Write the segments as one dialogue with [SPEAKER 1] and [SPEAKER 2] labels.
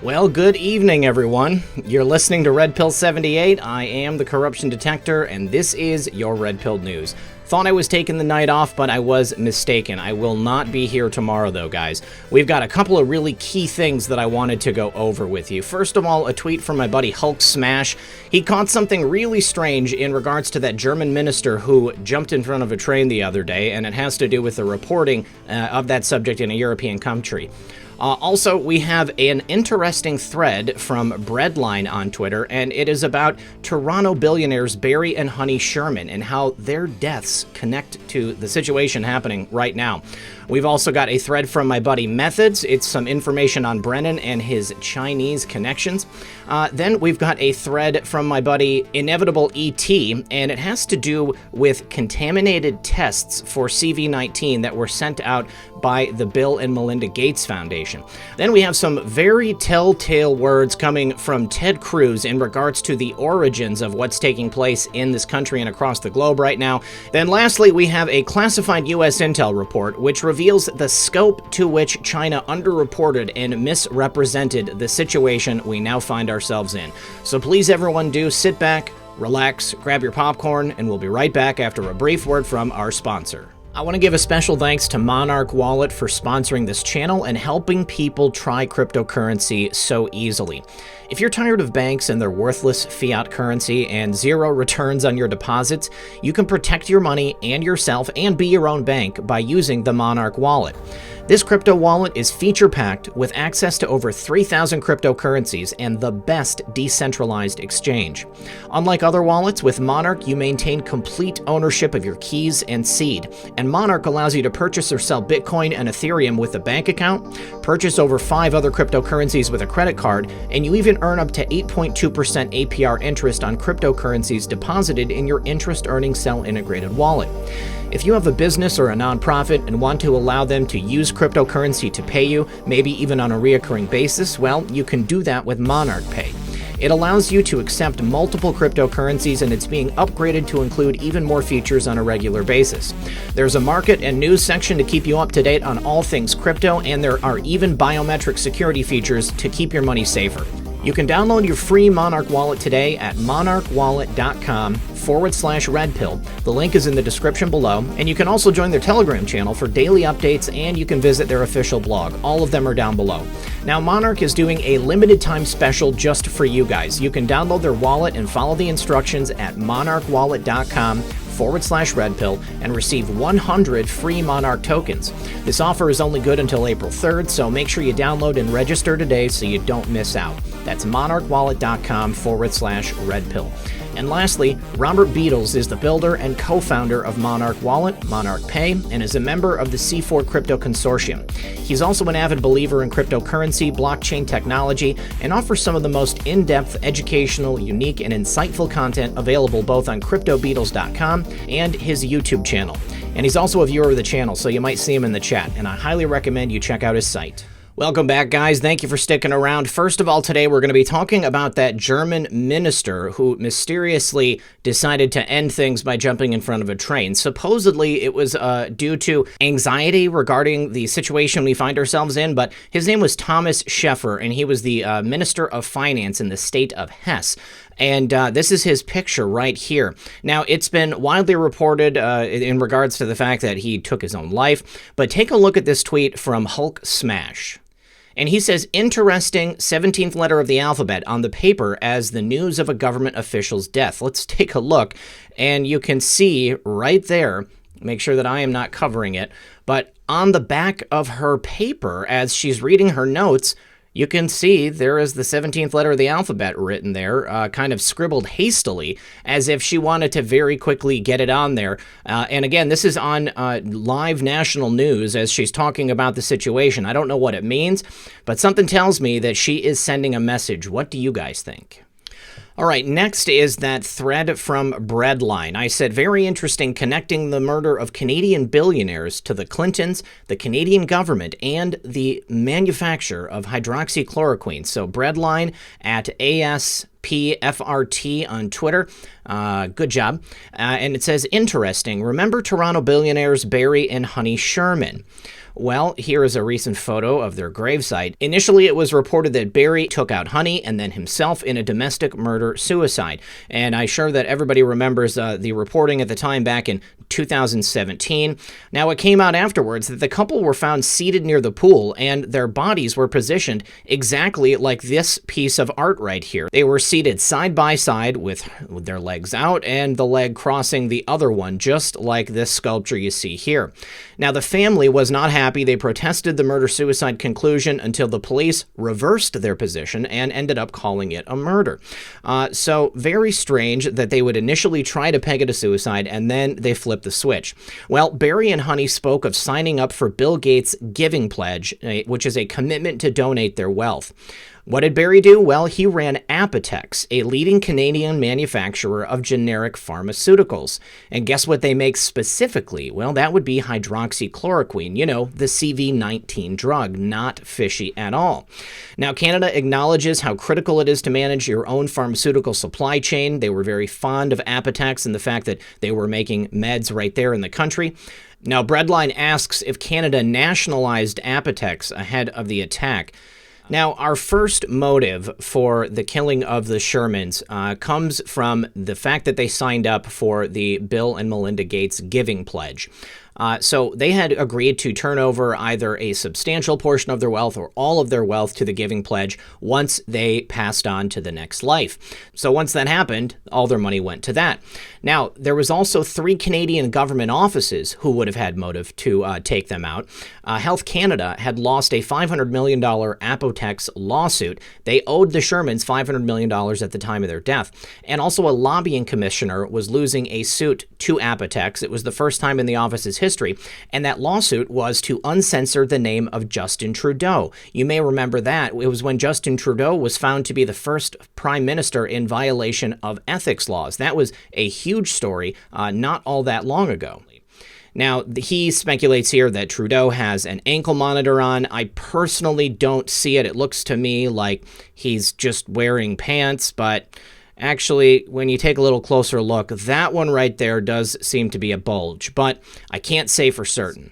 [SPEAKER 1] Well, good evening, everyone. You're listening to Red Pill 78. I am the Corruption Detector, and this is your Red Pill News. Thought I was taking the night off, but I was mistaken. I will not be here tomorrow, though, guys. We've got a couple of really key things that I wanted to go over with you. First of all, a tweet from my buddy Hulk Smash. He caught something really strange in regards to that German minister who jumped in front of a train the other day, and it has to do with the reporting of that subject in a European country. Also, we have an interesting thread from Breadline on Twitter, and it is about Toronto billionaires Barry and Honey Sherman and how their deaths connect to the situation happening right now. We've also got a thread from my buddy Methods. It's some information on Brennan and his Chinese connections. Then we've got a thread from my buddy Inevitable ET, and it has to do with contaminated tests for CV-19 that were sent out by the Bill and Melinda Gates Foundation. Then we have some very telltale words coming from Ted Cruz in regards to the origins of what's taking place in this country and across the globe right now. Then lastly, we have a classified U.S. intel report which reveals the scope to which China underreported and misrepresented the situation we now find ourselves in. So please, everyone, do sit back, relax, grab your popcorn, and we'll be right back after a brief word from our sponsor. I want to give a special thanks to Monarch Wallet for sponsoring this channel and helping people try cryptocurrency so easily. If you're tired of banks and their worthless fiat currency and zero returns on your deposits, you can protect your money and yourself and be your own bank by using the Monarch Wallet. This crypto wallet is feature-packed with access to over 3,000 cryptocurrencies and the best decentralized exchange. Unlike other wallets, with Monarch you maintain complete ownership of your keys and seed, and Monarch allows you to purchase or sell Bitcoin and Ethereum with a bank account, purchase over 5 other cryptocurrencies with a credit card, and you even earn up to 8.2% APR interest on cryptocurrencies deposited in your interest-earning cell-integrated wallet. If you have a business or a nonprofit and want to allow them to use cryptocurrency to pay you, maybe even on a reoccurring basis, well, you can do that with Monarch Pay. It allows you to accept multiple cryptocurrencies, and it's being upgraded to include even more features on a regular basis. There's a market and news section to keep you up to date on all things crypto, and there are even biometric security features to keep your money safer. You can download your free Monarch wallet today at monarchwallet.com/redpill. The link is in the description below, and you can also join their Telegram channel for daily updates, and you can visit their official blog. All of them are down below. Now, Monarch is doing a limited time special just for you guys. You can download their wallet and follow the instructions at monarchwallet.com/redpill and receive 100 free Monarch tokens. This offer is only good until April 3rd, so make sure you download and register today so you don't miss out. That's monarchwallet.com/redpill. And lastly, Robert Beatles is the builder and co-founder of Monarch Wallet, Monarch Pay, and is a member of the C4 Crypto Consortium. He's also an avid believer in cryptocurrency, blockchain technology, and offers some of the most in-depth, educational, unique, and insightful content available both on CryptoBeatles.com and his YouTube channel. And he's also a viewer of the channel, so you might see him in the chat, and I highly recommend you check out his site. Welcome back, guys. Thank you for sticking around. First of all, today we're going to be talking about that German minister who mysteriously decided to end things by jumping in front of a train. Supposedly, it was due to anxiety regarding the situation we find ourselves in, but his name was Thomas Scheffer, and he was the Minister of Finance in the state of Hesse. And this is his picture right here. Now, it's been widely reported in regards to the fact that he took his own life, but take a look at this tweet from Hulk Smash. And he says, interesting 17th letter of the alphabet on the paper as the news of a government official's death. Let's take a look, and you can see right there, make sure that I am not covering it, but on the back of her paper, as she's reading her notes, you can see there is the 17th letter of the alphabet written there, kind of scribbled hastily, as if she wanted to very quickly get it on there. And again, this is on live national news as she's talking about the situation. I don't know what it means, but something tells me that she is sending a message. What do you guys think? All right, next is that thread from Breadline. I said, very interesting, connecting the murder of Canadian billionaires to the Clintons, the Canadian government, and the manufacture of hydroxychloroquine. So Breadline at ASPFRT on Twitter. Good job. And it says, interesting. Remember Toronto billionaires Barry and Honey Sherman? Well, here is a recent photo of their gravesite. Initially, it was reported that Barry took out Honey and then himself in a domestic murder-suicide. And I'm sure that everybody remembers the reporting at the time back in 2017. Now, it came out afterwards that the couple were found seated near the pool and their bodies were positioned exactly like this piece of art right here. They were seated side by side with their legs out and the leg crossing the other one, just like this sculpture you see here. Now, the family was not happy. They protested the murder-suicide conclusion until the police reversed their position and ended up calling it a murder. So very strange that they would initially try to peg it a suicide and then they flipped the switch. Well, Barry and Honey spoke of signing up for Bill Gates' Giving Pledge, which is a commitment to donate their wealth. What did Barry do? Well, he ran Apotex, a leading Canadian manufacturer of generic pharmaceuticals. And guess what they make specifically? Well, that would be hydroxychloroquine, you know, the CV-19 drug, not fishy at all. Now, Canada acknowledges how critical it is to manage your own pharmaceutical supply chain. They were very fond of Apotex and the fact that they were making meds right there in the country. Now, Breadline asks if Canada nationalized Apotex ahead of the attack. Now, our first motive for the killing of the Shermans comes from the fact that they signed up for the Bill and Melinda Gates Giving Pledge. So they had agreed to turn over either a substantial portion of their wealth or all of their wealth to the Giving Pledge once they passed on to the next life. So once that happened, all their money went to that. Now, there was also 3 Canadian government offices who would have had motive to take them out. Health Canada had lost a $500 million Apotex lawsuit. They owed the Shermans $500 million at the time of their death. And also a lobbying commissioner was losing a suit to Apotex. It was the first time in the office's history, and that lawsuit was to uncensor the name of Justin Trudeau. You may remember that. It was when Justin Trudeau was found to be the first prime minister in violation of ethics laws. That was a huge story not all that long ago. Now, he speculates here that Trudeau has an ankle monitor on. I personally don't see it. It looks to me like he's just wearing pants, but actually, when you take a little closer look, that one right there does seem to be a bulge, but I can't say for certain.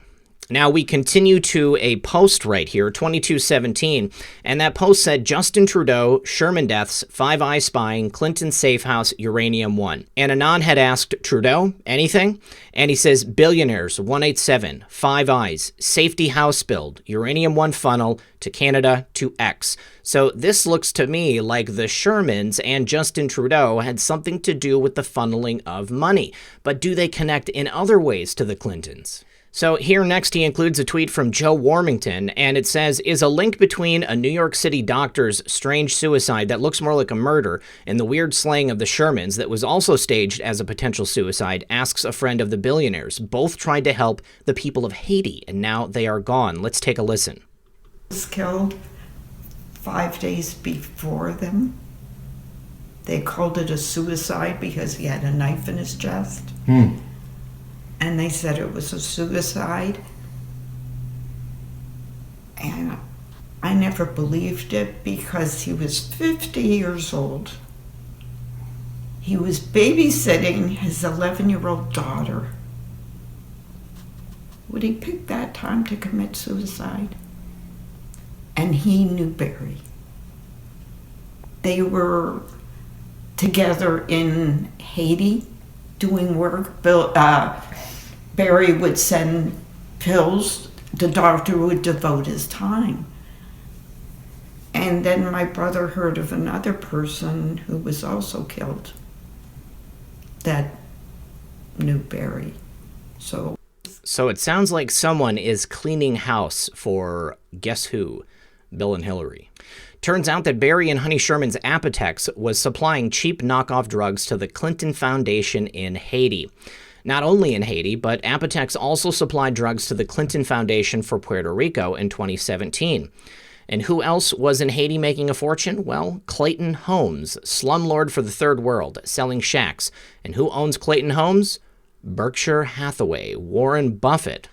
[SPEAKER 1] Now, we continue to a post right here, 2217, and that post said, Justin Trudeau, Sherman deaths, Five Eyes spying, Clinton safe house, uranium 1. And Anon had asked, Trudeau, anything? And he says, billionaires, 187, Five Eyes, safety house build, uranium 1 funnel to Canada to X. So this looks to me like the Shermans and Justin Trudeau had something to do with the funneling of money. But do they connect in other ways to the Clintons? So here next he includes a tweet from Joe Warmington, and it says, is a link between a New York City doctor's strange suicide that looks more like a murder and the weird slaying of the Shermans that was also staged as a potential suicide, asks a friend of the billionaires. Both tried to help the people of Haiti, and now they are gone. Let's take a listen.
[SPEAKER 2] He was killed 5 days before them. They called it a suicide because he had a knife in his chest. And they said it was a suicide. And I never believed it because he was 50 years old. He was babysitting his 11-year-old daughter. Would he pick that time to commit suicide? And he knew Barry. They were together in Haiti doing work. Barry would send pills. The doctor would devote his time. And then my brother heard of another person who was also killed that knew Barry. So
[SPEAKER 1] it sounds like someone is cleaning house for guess who? Bill and Hillary. Turns out that Barry and Honey Sherman's Apotex was supplying cheap knockoff drugs to the Clinton Foundation in Haiti. Not only in Haiti, but Apotex also supplied drugs to the Clinton Foundation for Puerto Rico in 2017. And who else was in Haiti making a fortune? Well, Clayton Homes, slumlord for the third world, selling shacks. And who owns Clayton Homes? Berkshire Hathaway, Warren Buffett.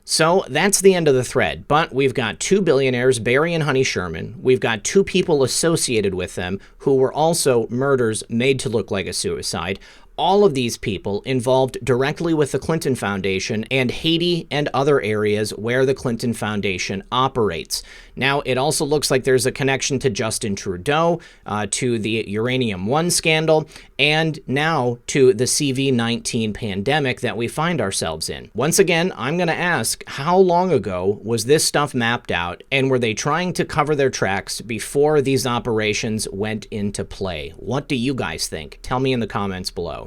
[SPEAKER 1] So that's the end of the thread, but we've got two billionaires, Barry and Honey Sherman. We've got two people associated with them who were also murders made to look like a suicide. All of these people involved directly with the Clinton Foundation and Haiti and other areas where the Clinton Foundation operates. Now, it also looks like there's a connection to Justin Trudeau, to the Uranium One scandal, and now to the CV-19 pandemic that we find ourselves in. Once again, I'm going to ask, how long ago was this stuff mapped out, and were they trying to cover their tracks before these operations went into play? What do you guys think? Tell me in the comments below.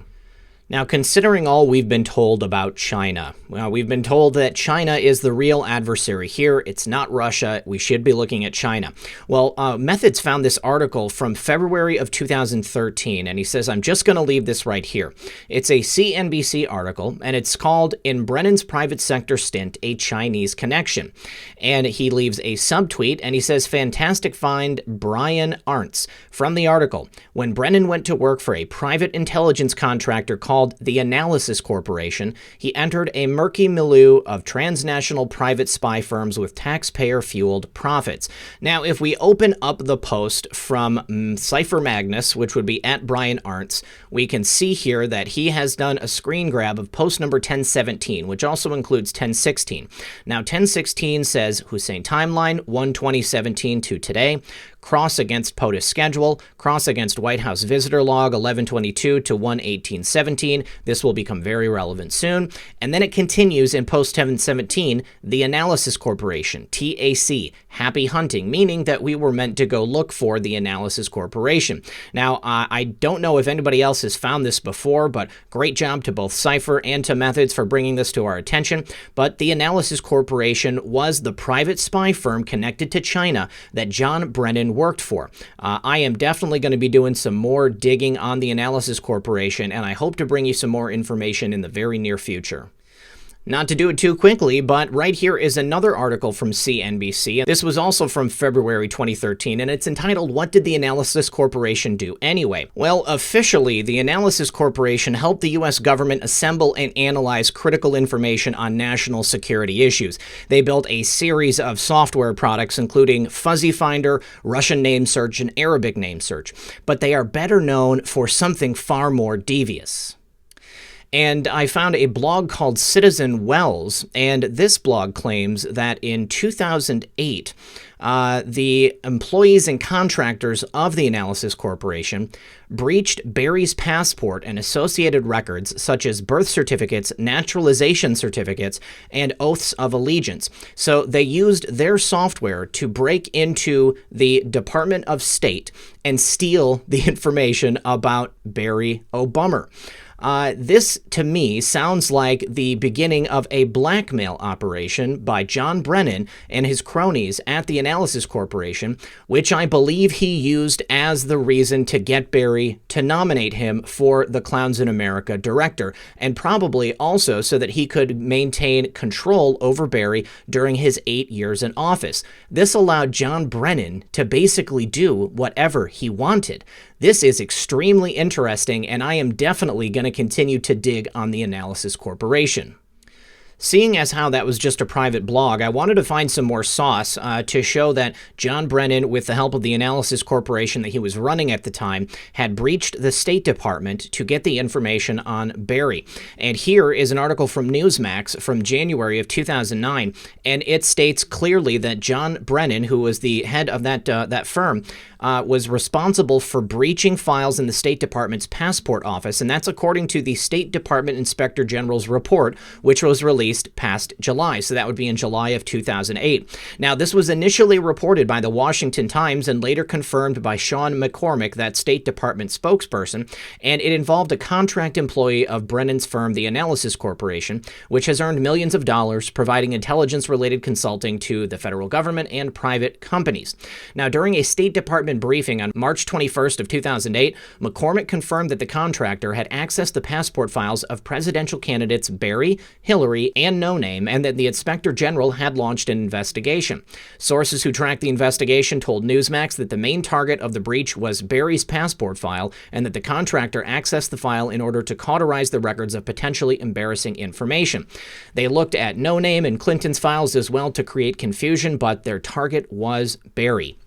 [SPEAKER 1] Now, considering all we've been told about China, well, we've been told that China is the real adversary here. It's not Russia. We should be looking at China. Well, Methods found this article from February of 2013, and he says, I'm just going to leave this right here. It's a CNBC article, and it's called In Brennan's Private Sector Stint, a Chinese Connection. And he leaves a subtweet, and he says, fantastic find, Brian Arntz. From the article, when Brennan went to work for a private intelligence contractor called the Analysis Corporation, he entered a murky milieu of transnational private spy firms with taxpayer-fueled profits. Now, if we open up the post from Cypher Magnus, which would be at Brian Arntz, we can see here that he has done a screen grab of post number 1017, which also includes 1016. Now, 1016 says Hussein timeline, 1/2017 to today. Cross against POTUS schedule, cross against White House visitor log 1122 to 1/1817. This will become very relevant soon. And then it continues in post 717, the Analysis Corporation, TAC, happy hunting, meaning that we were meant to go look for the Analysis Corporation. Now, I don't know if anybody else has found this before, but great job to both Cypher and to Methods for bringing this to our attention. But the Analysis Corporation was the private spy firm connected to China that John Brennan worked for. I am definitely going to be doing some more digging on the Analysis Corporation, and I hope to bring you some more information in the very near future. Not to do it too quickly, but right here is another article from CNBC. This was also from February 2013, and it's entitled, What Did the Analysis Corporation Do Anyway? Well, officially, the Analysis Corporation helped the U.S. government assemble and analyze critical information on national security issues. They built a series of software products, including Fuzzy Finder, Russian name search, and Arabic name search. But they are better known for something far more devious. And I found a blog called Citizen Wells, and this blog claims that in 2008, the employees and contractors of the Analysis Corporation breached Barry's passport and associated records such as birth certificates, naturalization certificates, and oaths of allegiance. So they used their software to break into the Department of State and steal the information about Barry Obama. This, to me, sounds like the beginning of a blackmail operation by John Brennan and his cronies at the Analysis Corporation, which I believe he used as the reason to get Barry to nominate him for the Clowns in America director, and probably also so that he could maintain control over Barry during his 8 years in office. This allowed John Brennan to basically do whatever he wanted. This is extremely interesting, and I am definitely going to continue to dig on the Analysis Corporation. Seeing as how that was just a private blog, I wanted to find some more sauce to show that John Brennan, with the help of the Analysis Corporation that he was running at the time, had breached the State Department to get the information on Barry. And here is an article from Newsmax from January of 2009, and it states clearly that John Brennan, who was the head of that firm, was responsible for breaching files in the State Department's passport office, and that's according to the State Department Inspector General's report, which was released past July. So that would be in July of 2008. Now, this was initially reported by the Washington Times and later confirmed by Sean McCormick, that State Department spokesperson, and it involved a contract employee of Brennan's firm, the Analysis Corporation, which has earned millions of dollars providing intelligence-related consulting to the federal government and private companies. Now, during a State Department briefing on March 21st of 2008, McCormick confirmed that the contractor had accessed the passport files of presidential candidates Barry, Hillary, and No Name, and that the Inspector General had launched an investigation. Sources who tracked the investigation told Newsmax that the main target of the breach was Barry's passport file, and that the contractor accessed the file in order to cauterize the records of potentially embarrassing information. They looked at No Name and Clinton's files as well to create confusion, but their target was Barry.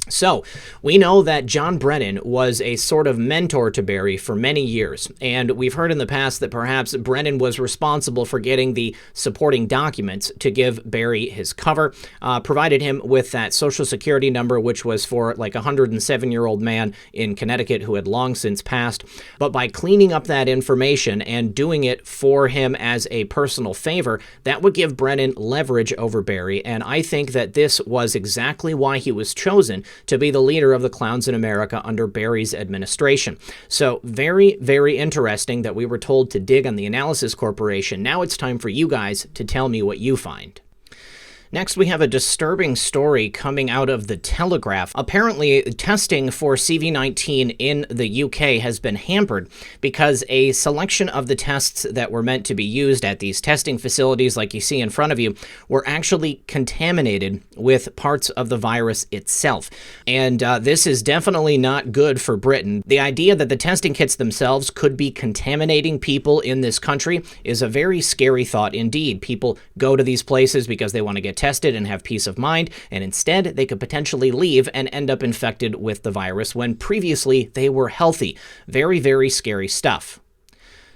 [SPEAKER 1] So, we know that John Brennan was a sort of mentor to Barry for many years, and we've heard in the past that perhaps Brennan was responsible for getting the supporting documents to give Barry his cover, provided him with that Social Security number, which was for like a 107-year-old man in Connecticut who had long since passed. But by cleaning up that information and doing it for him as a personal favor, that would give Brennan leverage over Barry, and I think that this was exactly why he was chosen to be the leader of the clowns in America under Barry's administration. So very, very interesting that we were told to dig on the Analysis Corporation. Now it's time for you guys to tell me what you find. Next, we have a disturbing story coming out of the Telegraph. Apparently, testing for CV19 in the UK has been hampered because a selection of the tests that were meant to be used at these testing facilities, like you see in front of you, were actually contaminated with parts of the virus itself. And this is definitely not good for Britain. The idea that the testing kits themselves could be contaminating people in this country is a very scary thought indeed. People go to these places because they want to get tested and have peace of mind, and instead they could potentially leave and end up infected with the virus when previously they were healthy. Very, very scary stuff.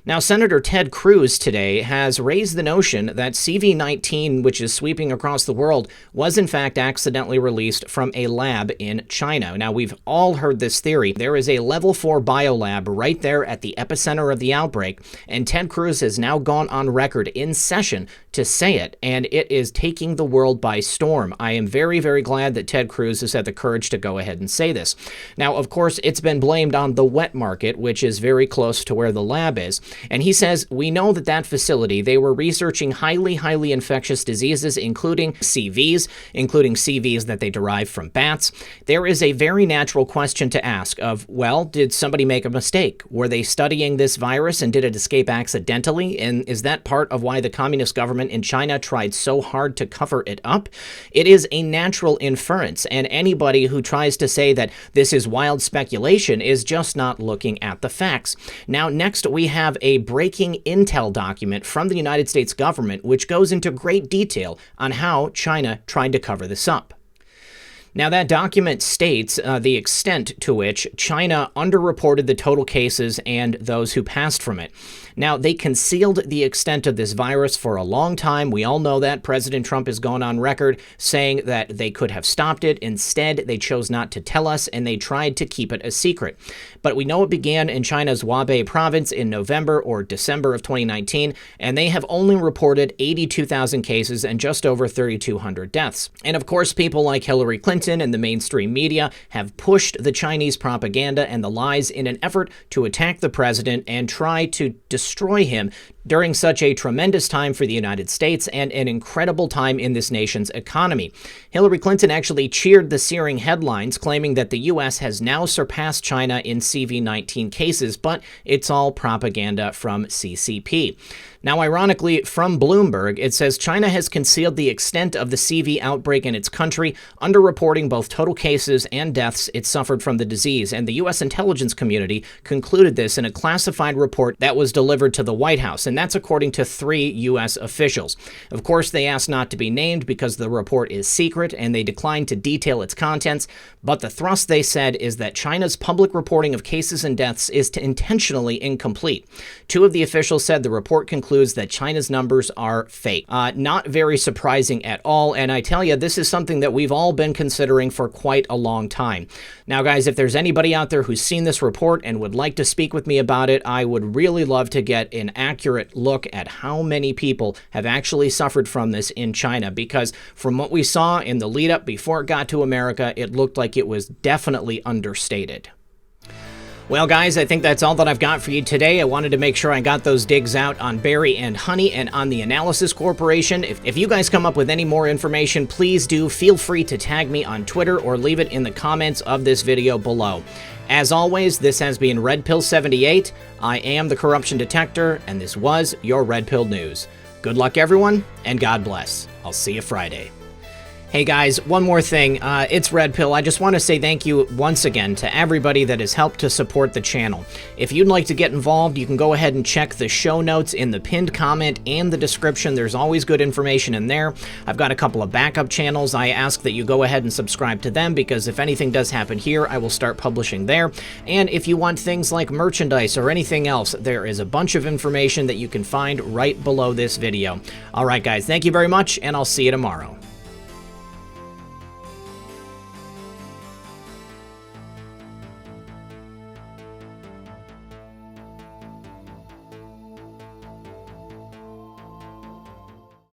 [SPEAKER 1] Now, Senator Ted Cruz today has raised the notion that CV19, which is sweeping across the world, was in fact accidentally released from a lab in China. Now, we've all heard this theory. There is a level 4 biolab right there at the epicenter of the outbreak, and Ted Cruz has now gone on record in session to say it, and it is taking the world by storm. I am very, very glad that Ted Cruz has had the courage to go ahead and say this. Now, of course, it's been blamed on the wet market, which is very close to where the lab is. And he says, we know that that facility, they were researching highly, highly infectious diseases, including CVs that they derive from bats. There is a very natural question to ask of, well, did somebody make a mistake? Were they studying this virus and did it escape accidentally? And is that part of why the communist government in China tried so hard to cover it up? It is a natural inference, and anybody who tries to say that this is wild speculation is just not looking at the facts. Now, next we have a breaking intel document from the United States government, which goes into great detail on how China tried to cover this up. Now, that document states the extent to which China underreported the total cases and those who passed from it. Now, they concealed the extent of this virus for a long time. We all know that. President Trump has gone on record saying that they could have stopped it. Instead, they chose not to tell us, and they tried to keep it a secret. But we know it began in China's Hubei province in November or December of 2019, and they have only reported 82,000 cases and just over 3,200 deaths. And of course, people like Hillary Clinton and the mainstream media have pushed the Chinese propaganda and the lies in an effort to attack the president and try to destroy him during such a tremendous time for the United States and an incredible time in this nation's economy. Hillary Clinton actually cheered the searing headlines, claiming that the U.S. has now surpassed China in CV19 cases, but it's all propaganda from CCP. Now, ironically, from Bloomberg, it says China has concealed the extent of the CV outbreak in its country, underreporting both total cases and deaths it suffered from the disease, and the U.S. intelligence community concluded this in a classified report that was delivered to the White House, and that's according to 3 U.S. officials. Of course, they asked not to be named because the report is secret, and they declined to detail its contents, but the thrust, they said, is that China's public reporting of cases and deaths is intentionally incomplete. 2 of the officials said the report concludes that China's numbers are fake. Not very surprising at all, and I tell you, this is something that we've all been considering for quite a long time. Now, guys, if there's anybody out there who's seen this report and would like to speak with me about it, I would really love to get an accurate look at how many people have actually suffered from this in China, because from what we saw in the lead up before it got to America, it looked like it was definitely understated. Well, guys, I think that's all that I've got for you today. I wanted to make sure I got those digs out on Barry and Honey and on the Analysis Corporation. If you guys come up with any more information, please do feel free to tag me on Twitter or leave it in the comments of this video below. As always, this has been Red Pill 78. I am the Corruption Detector, and this was your Red Pill News. Good luck, everyone, and God bless. I'll see you Friday. Hey guys, one more thing. It's Red Pill. I just want to say thank you once again to everybody that has helped to support the channel. If you'd like to get involved, you can go ahead and check the show notes in the pinned comment and the description. There's always good information in there. I've got a couple of backup channels. I ask that you go ahead and subscribe to them because if anything does happen here, I will start publishing there. And if you want things like merchandise or anything else, there is a bunch of information that you can find right below this video. All right, guys, thank you very much, and I'll see you tomorrow.